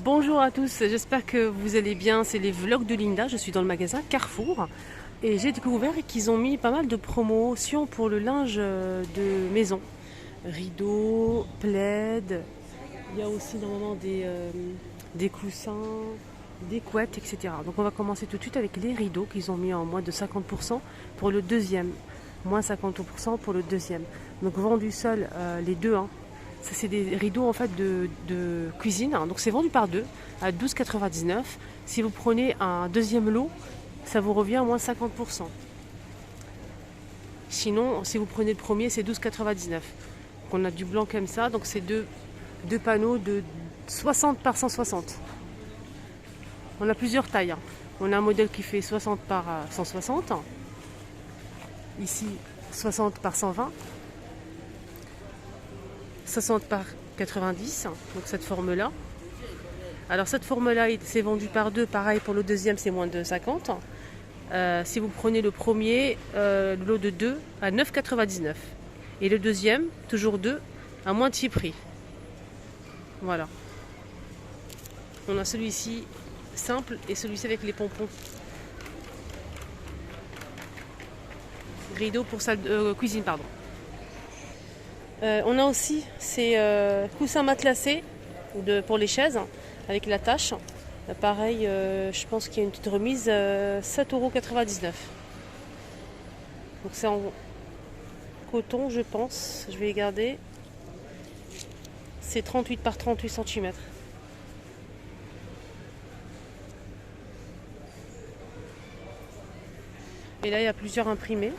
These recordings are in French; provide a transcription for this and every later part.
Bonjour à tous, j'espère que vous allez bien. C'est les vlogs de Linda. Je suis dans le magasin Carrefour et j'ai découvert qu'ils ont mis pas mal de promotions pour le linge de maison. Rideaux, plaids, il y a aussi normalement des coussins, des couettes, etc. Donc on va commencer tout de suite avec les rideaux qu'ils ont mis en moins de 50% pour le deuxième. Moins 50% pour le deuxième. Donc vendu seul les deux, hein. Ça, c'est des rideaux en fait de cuisine, hein. Donc c'est vendu par deux à 12,99 €. Si vous prenez un deuxième lot, ça vous revient à moins 50%. Sinon, si vous prenez le premier, c'est 12,99 €. On a du blanc comme ça, donc c'est deux panneaux de 60 par 160. On a plusieurs tailles, hein. On a un modèle qui fait 60 par 160. Ici, 60 par 120. 60 par 90, donc cette forme-là. Alors cette forme-là, c'est vendu par deux, pareil pour le deuxième, c'est moins de 50. Si vous prenez le premier, le lot de 2 à 9,99. Et le deuxième, toujours 2, à moitié prix. Voilà. On a celui-ci simple et celui-ci avec les pompons. Rideau pour salle cuisine, pardon. On a aussi ces coussins matelassés pour les chaises avec la tâche. Pareil, je pense qu'il y a une petite remise, 7,99 €. Donc c'est en coton, je pense. Je vais les garder. C'est 38 par 38 cm. Et là, il y a plusieurs imprimés.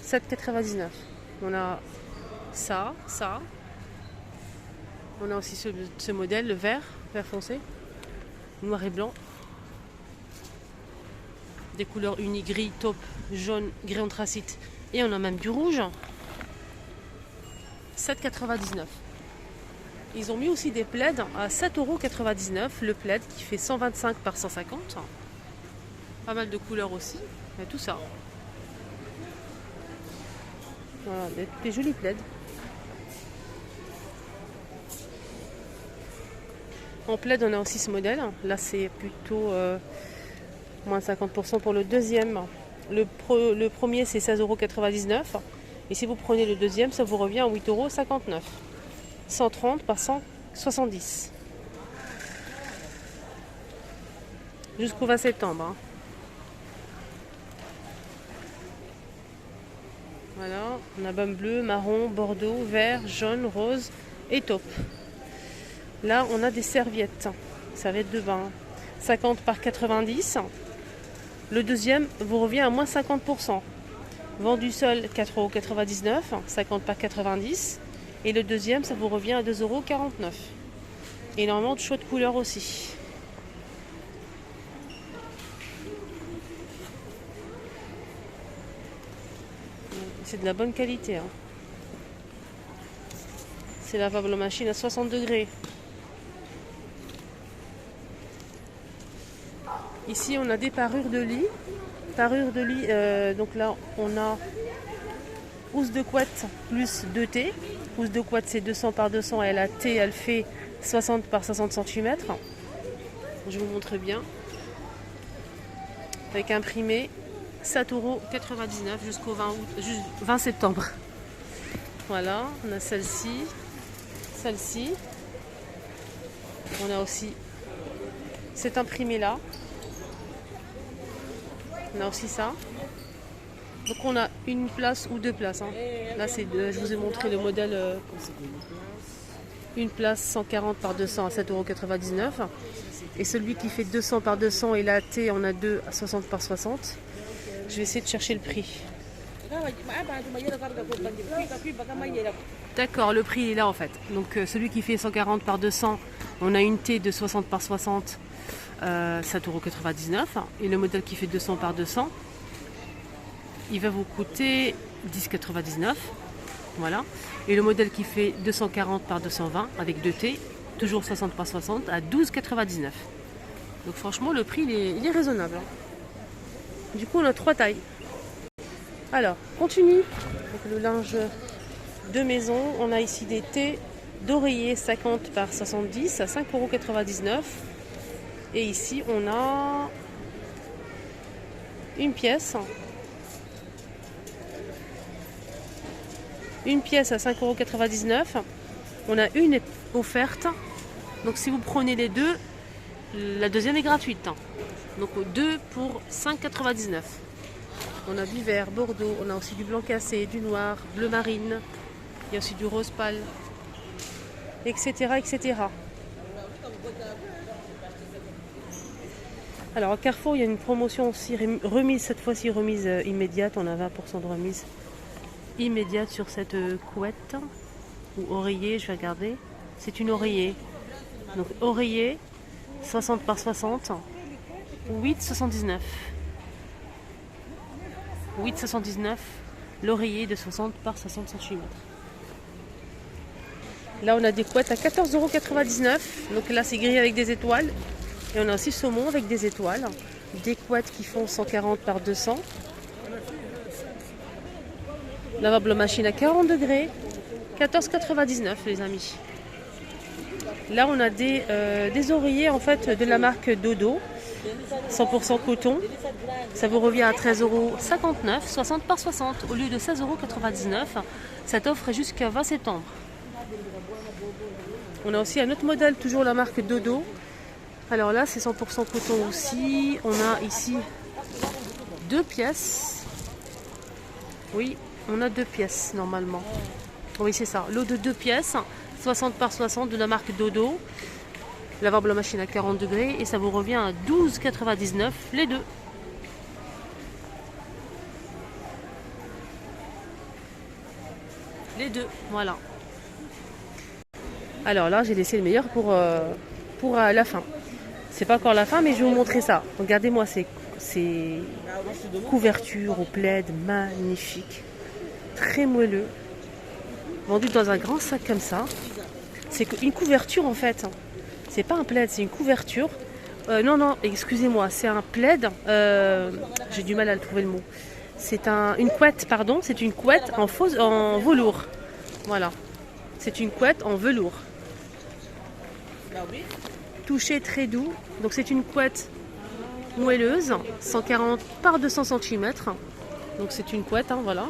7,99 €. On a ça. On a aussi ce modèle, le vert foncé, noir et blanc. Des couleurs unies, gris, taupe, jaune, gris anthracite. Et on a même du rouge. 7,99 €. Ils ont mis aussi des plaids à 7,99 €. Le plaid qui fait 125 par 150. Pas mal de couleurs aussi. Et tout ça. Voilà, des jolis plaids. En plaid, on a aussi ce modèle. Là, c'est plutôt moins 50% pour le deuxième. Le premier, c'est 16,99 €. Et si vous prenez le deuxième, ça vous revient à 8,59 €. 130 par 170. Jusqu'au 20 septembre. Hein. Voilà, on a baume bleu, marron, bordeaux, vert, jaune, rose et taupe. Là, on a des serviettes de bain, 50 par 90. Le deuxième vous revient à moins 50%. Vendu seul, 4,99 €, 50 par 90. Et le deuxième, ça vous revient à 2,49 €. Énormément de choix de couleurs aussi. C'est de la bonne qualité. Hein. C'est lavable en machine à 60 degrés. Ici, on a des parures de lit. Donc là, on a housse de couette plus 2T. Housse de couette, c'est 200 par 200 et la T, elle fait 60 par 60 cm. Je vous montre bien. Avec imprimé. 7,99 € jusqu'au 20 septembre. Voilà, on a celle-ci. On a aussi cet imprimé-là. On a aussi ça. Donc on a une place ou deux places. Hein. Là, je vous ai montré le modèle. Une place 140 par 200 à 7,99 €. Et celui qui fait 200 par 200 et la T, on a deux à 60 par 60. Je vais essayer de chercher le prix. D'accord, le prix est là en fait. Donc celui qui fait 140 par 200, on a une T de 60 par 60, 7,99 €. Et le modèle qui fait 200 par 200, il va vous coûter 10,99 €. Voilà. Et le modèle qui fait 240 par 220 avec 2 T, toujours 60 par 60, à 12,99 €. Donc franchement, le prix il est raisonnable. Du coup, on a 3 tailles. Alors, continue. Donc, le linge de maison, on a ici des T d'oreiller 50 par 70 à 5,99 €. Et ici, on a une pièce. Une pièce à 5,99 €. On a une offerte. Donc si vous prenez les deux, la deuxième est gratuite. Donc 2 pour 5,99 €. On a du vert, bordeaux, on a aussi du blanc cassé, du noir, bleu marine. Il y a aussi du rose pâle, etc., etc. Alors à Carrefour, il y a une promotion aussi remise, cette fois-ci remise immédiate. On a 20% de remise immédiate sur cette couette ou oreiller, je vais regarder. C'est une oreiller. Donc oreiller 60 par 60, 8,79 €. 8,79 €, l'oreiller de 60 par 60 cm. Là on a des couettes à 14,99 €. Donc là c'est gris avec des étoiles. Et on a aussi saumon avec des étoiles. Des couettes qui font 140 par 200. Lavable machine à 40 degrés. 14,99 € les amis. Là on a des oreillers en fait de la marque Dodo. 100% coton. Ça vous revient à 13,59 €, 60 par 60 au lieu de 16,99 €. Cette offre est jusqu'à 20 septembre. On a aussi un autre modèle, toujours la marque Dodo. Alors là, c'est 100% coton aussi. On a ici 2 pièces. Oui, on a 2 pièces normalement. Oui, c'est ça. Lot de 2 pièces, 60 par 60 de la marque Dodo. Lavable machine à 40 degrés et ça vous revient à 12,99 € les deux. Les deux, voilà. Alors là, j'ai laissé le meilleur pour la fin. C'est pas encore la fin, mais je vais vous montrer ça. Regardez-moi ces couvertures au plaid magnifiques, très moelleux, vendu dans un grand sac comme ça. C'est une couverture en fait. C'est pas un plaid, c'est une couverture. Non, excusez-moi, c'est un plaid. J'ai du mal à le trouver le mot. C'est une couette, pardon. C'est une couette en velours. Voilà. C'est une couette en velours. Touché très doux. Donc c'est une couette moelleuse, 140 par 200 cm. Donc c'est une couette, hein, voilà.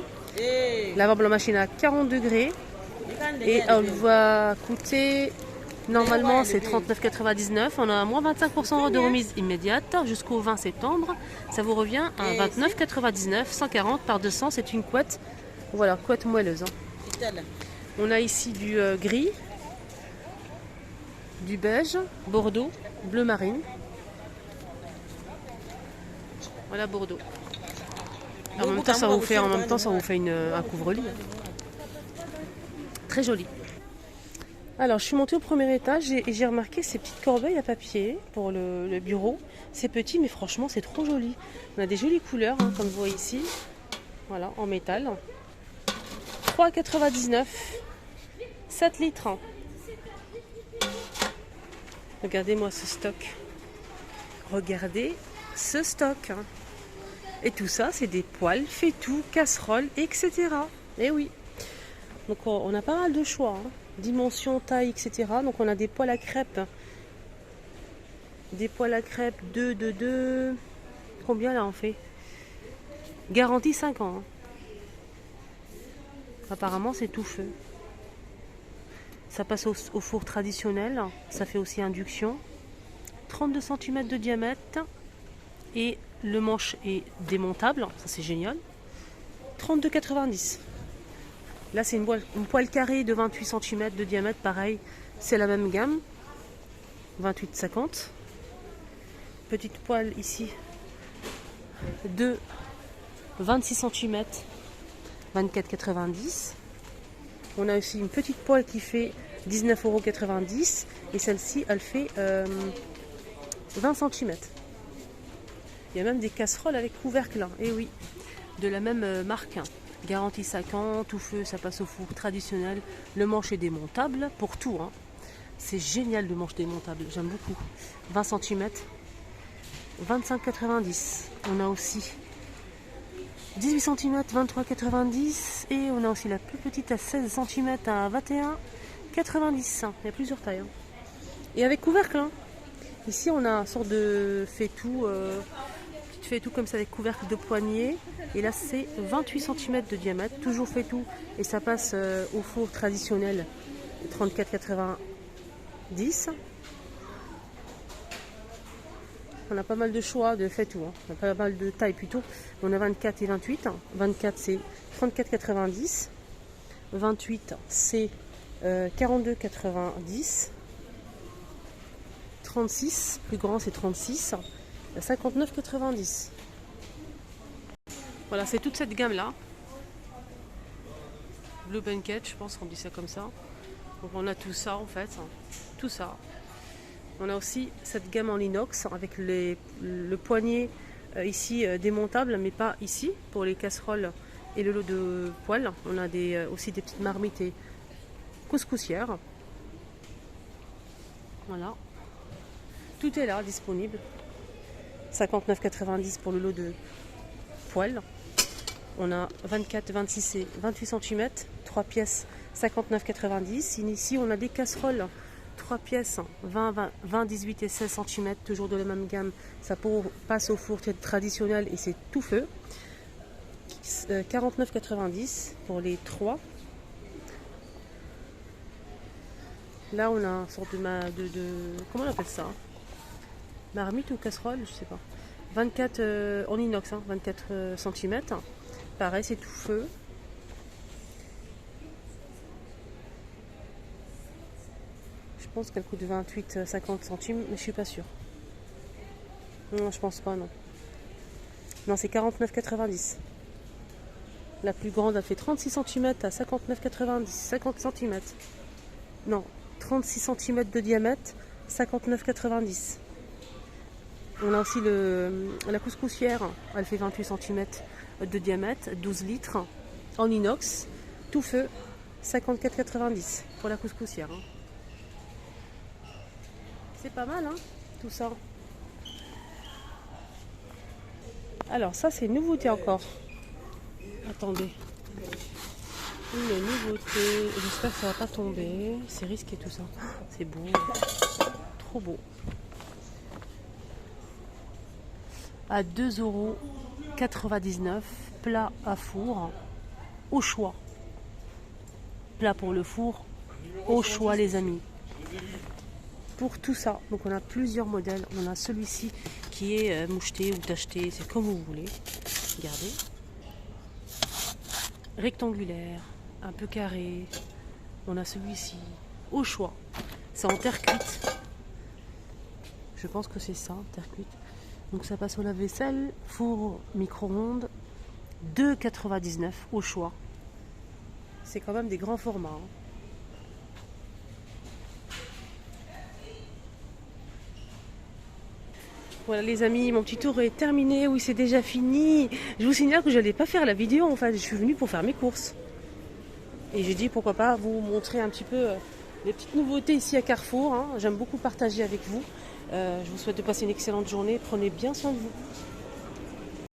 Lavable en machine à 40 degrés. Et elle va coûter, normalement c'est 39,99 €. On a à moins 25% de remise immédiate jusqu'au 20 septembre. Ça vous revient à 29,99 €, 140 par 200. C'est une couette, voilà, couette moelleuse. Hein. On a ici du gris, du beige, bordeaux, bleu marine. Voilà Bordeaux. En même temps, ça vous fait un couvre-lit. Très joli. Alors, je suis montée au premier étage et j'ai remarqué ces petites corbeilles à papier pour le bureau. C'est petit, mais franchement, c'est trop joli. On a des jolies couleurs, hein, comme vous voyez ici. Voilà, en métal. 3,99 €. 7 litres. Regardez-moi ce stock. Regardez ce stock. Et tout ça, c'est des poêles, fait-tout, casseroles, etc. Et oui. Donc on a pas mal de choix. Hein. Dimension, taille, etc. Donc on a des poêles à crêpes. Des poêles à crêpes 2. Combien là on fait? Garantie 5 ans. Hein. Apparemment c'est tout feu. Ça passe au four traditionnel. Ça fait aussi induction. 32 cm de diamètre. Et le manche est démontable. Ça c'est génial. 32,90 €. Là c'est une poêle carrée de 28 cm de diamètre. Pareil, c'est la même gamme. 28,50 €. Petite poêle ici de 26 cm. 24,90 €. On a aussi une petite poêle qui fait 19,90 € et celle-ci elle fait 20 cm. Il y a même des casseroles avec couvercle, et oui, de la même marque. Garantie 5 ans, tout feu, ça passe au four traditionnel. Le manche est démontable pour tout. Hein. C'est génial le manche démontable, j'aime beaucoup. 20 cm, 25,90 €. On a aussi 18 cm, 23,90 € et on a aussi la plus petite à 16 cm à 21,90 90. Il y a plusieurs tailles. Hein. Et avec couvercle. Hein. Ici, on a une sorte de faitout, petite faitout comme ça avec couvercle de poignée. Et là, c'est 28 cm de diamètre, toujours faitout. Et ça passe au four traditionnel 34,90. On a pas mal de choix de faitout. Hein. On a pas mal de tailles plutôt. On a 24 et 28. 24, c'est 34,90. 28, c'est 42,90. 36, plus grand c'est 36, 59,90. Voilà, c'est toute cette gamme là. Blue Blanket, je pense qu'on dit ça comme ça. Donc on a tout ça en fait, tout ça. On a aussi cette gamme en inox avec le poignet ici démontable, mais pas ici pour les casseroles et le lot de poêles. On a aussi des petites marmites et couscoussières. Voilà. Tout est là, disponible. 59,90 pour le lot de poêles. On a 24, 26 et 28 cm. 3 pièces, 59,90. Ici, on a des casseroles. 3 pièces, 20, 18 et 16 cm. Toujours de la même gamme. Ça passe au four traditionnel et c'est tout feu. 49,90 pour les 3. Là, on a une sorte de comment on appelle ça? Marmite ou casserole, je sais pas. 24 en inox, hein, 24 cm. Pareil, c'est tout feu. Je pense qu'elle coûte 28,50 centimes, mais je suis pas sûre. Non, je pense pas, non. Non, c'est 49,90. La plus grande, elle fait 36 cm à 59,90. 50 cm. Non, 36 cm de diamètre, 59,90. On a aussi la couscoussière, elle fait 28 cm de diamètre, 12 litres, en inox, tout feu, 54,90 pour la couscoussière. Hein. C'est pas mal, hein, tout ça. Alors ça, c'est une nouveauté encore. Attendez. Une nouveauté. J'espère que ça va pas tomber. C'est risqué tout ça. C'est beau. Trop beau. À 2,99 €, plat à four, au choix. Plat pour le four, au choix les amis. Pour tout ça, donc on a plusieurs modèles. On a celui-ci qui est moucheté ou tacheté, c'est comme vous voulez. Regardez. Rectangulaire, un peu carré. On a celui-ci, au choix. C'est en terre cuite. Je pense que c'est ça, terre cuite. Donc ça passe au lave-vaisselle, four micro-ondes, 2,99 € au choix. C'est quand même des grands formats. Hein. Voilà les amis, mon petit tour est terminé. Oui, c'est déjà fini. Je vous signale que je n'allais pas faire la vidéo en fait. Je suis venue pour faire mes courses. Et j'ai dit pourquoi pas vous montrer un petit peu les petites nouveautés ici à Carrefour. Hein. J'aime beaucoup partager avec vous. Je vous souhaite de passer une excellente journée. Prenez bien soin de vous.